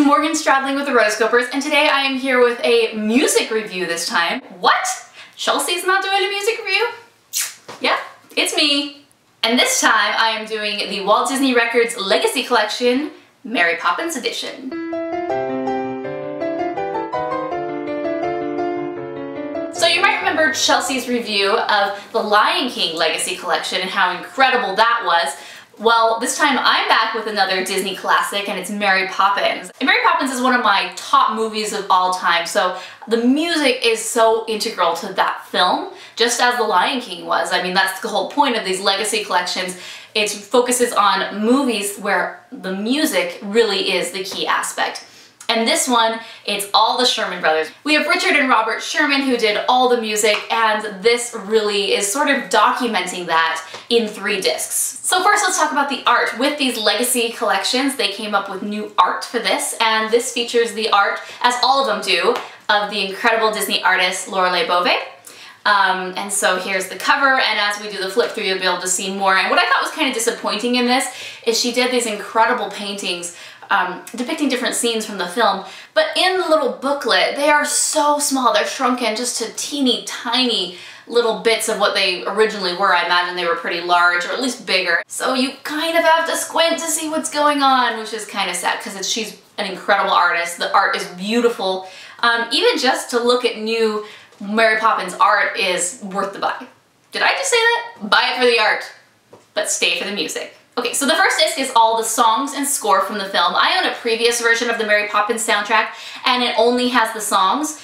Morgan Stradling with the Rotoscopers, and today I am here with a music review this time. What? Chelsea's not doing a music review? Yeah, it's me. And this time I am doing the Walt Disney Records Legacy Collection, Mary Poppins Edition. So you might remember Chelsea's review of the Lion King Legacy Collection and how incredible that was. Well, this time I'm back with another Disney classic, and it's Mary Poppins. And Mary Poppins is one of my top movies of all time, so the music is so integral to that film, just as The Lion King was. I mean, that's the whole point of these legacy collections. It focuses on movies where the music really is the key aspect. And this one, it's all the Sherman Brothers. We have Richard and Robert Sherman who did all the music, and this really is sort of documenting that in 3 discs. So first let's talk about the art. With these legacy collections, they came up with new art for this, and this features the art, as all of them do, of the incredible Disney artist Lorelei Bove. And so here's the cover, and as we do the flip through, you'll be able to see more. And what I thought was kind of disappointing in this is she did these incredible paintings depicting different scenes from the film, but in the little booklet, they are so small. They're shrunken just to teeny tiny little bits of what they originally were. I imagine they were pretty large, or at least bigger. So you kind of have to squint to see what's going on, which is kind of sad because she's an incredible artist. The art is beautiful. Even just to look at new Mary Poppins art is worth the buy. Did I just say that? Buy it for the art, but stay for the music. Okay, so the first disc is all the songs and score from the film. I own a previous version of the Mary Poppins soundtrack, and it only has the songs.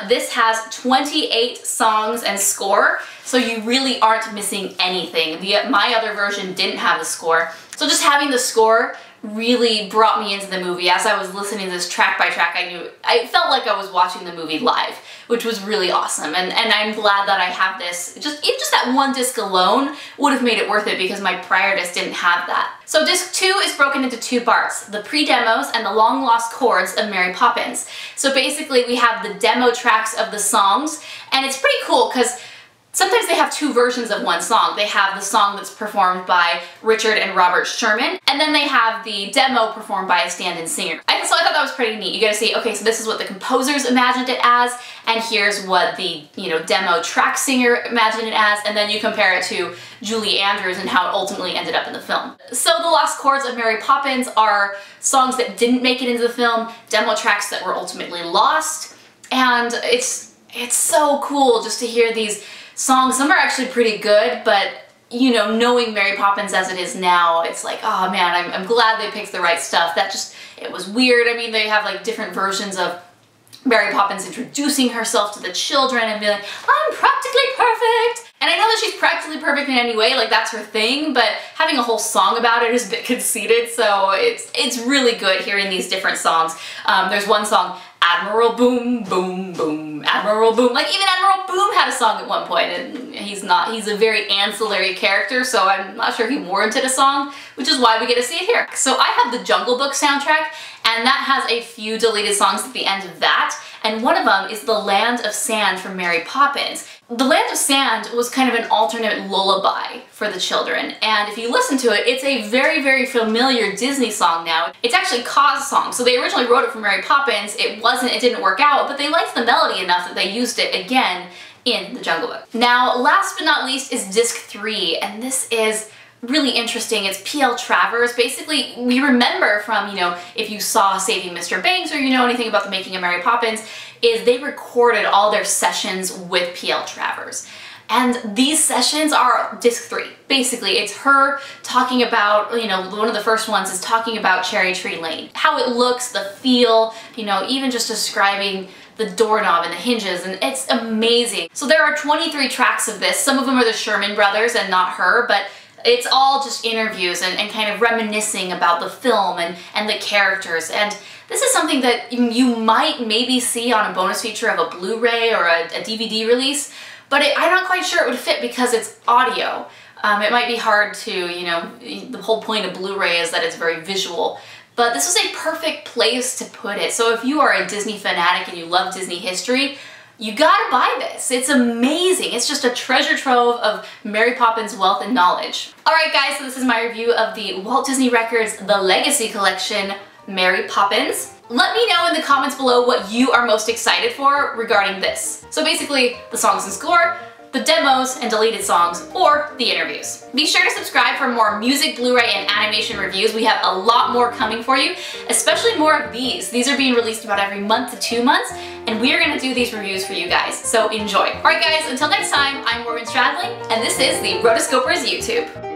This has 28 songs and score, so you really aren't missing anything. My other version didn't have the score, so just having the score really brought me into the movie. As I was listening to this track by track, I felt like I was watching the movie live, which was really awesome. And I'm glad that I have this. Just that one disc alone would have made it worth it because my prior disc didn't have that. So disc 2 is broken into 2 parts, the pre-demos and the long lost chords of Mary Poppins. So basically we have the demo tracks of the songs, and it's pretty cool because sometimes they have 2 versions of one song. They have the song that's performed by Richard and Robert Sherman, and then they have the demo performed by a stand-in singer. So I thought that was pretty neat. You get to see, okay, so this is what the composers imagined it as, and here's what the, demo track singer imagined it as, and then you compare it to Julie Andrews and how it ultimately ended up in the film. So the lost chords of Mary Poppins are songs that didn't make it into the film, demo tracks that were ultimately lost, and it's so cool just to hear these songs. Some are actually pretty good, but knowing Mary Poppins as it is now, it's like, oh man, I'm glad they picked the right stuff. It was weird. I mean, they have like different versions of Mary Poppins introducing herself to the children and being like, I'm practically perfect. And I know that she's practically perfect in any way, like that's her thing, but having a whole song about it is a bit conceited, so it's really good hearing these different songs. There's one song, Admiral Boom, Boom, Boom, Admiral Boom. Like even Admiral Boom had a song at one point, and he's a very ancillary character, so I'm not sure he warranted a song, which is why we get to see it here. So I have the Jungle Book soundtrack, and that has a few deleted songs at the end of that, and one of them is The Land of Sand from Mary Poppins. The Land of Sand was kind of an alternate lullaby for the children, and if you listen to it, it's a very, very familiar Disney song now. It's actually Ka's song, so they originally wrote it for Mary Poppins. It didn't work out, but they liked the melody enough that they used it again in the Jungle Book. Now, last but not least is disc 3, and this is really interesting. It's P.L. Travers. Basically, we remember from, if you saw Saving Mr. Banks or anything about the making of Mary Poppins, is they recorded all their sessions with P.L. Travers. And these sessions are disc 3. Basically, it's her talking about, one of the first ones is talking about Cherry Tree Lane. How it looks, the feel, even just describing the doorknob and the hinges, and it's amazing. So there are 23 tracks of this. Some of them are the Sherman Brothers and not her, but it's all just interviews and kind of reminiscing about the film and the characters. And this is something that you might maybe see on a bonus feature of a Blu-ray or a DVD release, but I'm not quite sure it would fit because it's audio. It might be hard to, the whole point of Blu-ray is that it's very visual. But this was a perfect place to put it. So if you are a Disney fanatic and you love Disney history, you gotta buy this. It's amazing. It's just a treasure trove of Mary Poppins wealth and knowledge. Alright guys, so this is my review of the Walt Disney Records The Legacy Collection, Mary Poppins. Let me know in the comments below what you are most excited for regarding this. So basically, the songs and score, the demos and deleted songs, or the interviews. Be sure to subscribe for more music, Blu-ray, and animation reviews. We have a lot more coming for you, especially more of these. These are being released about every month to 2 months, and we are gonna do these reviews for you guys, so enjoy. All right guys, until next time, I'm Morgan Stradling, and this is the Rotoscopers YouTube.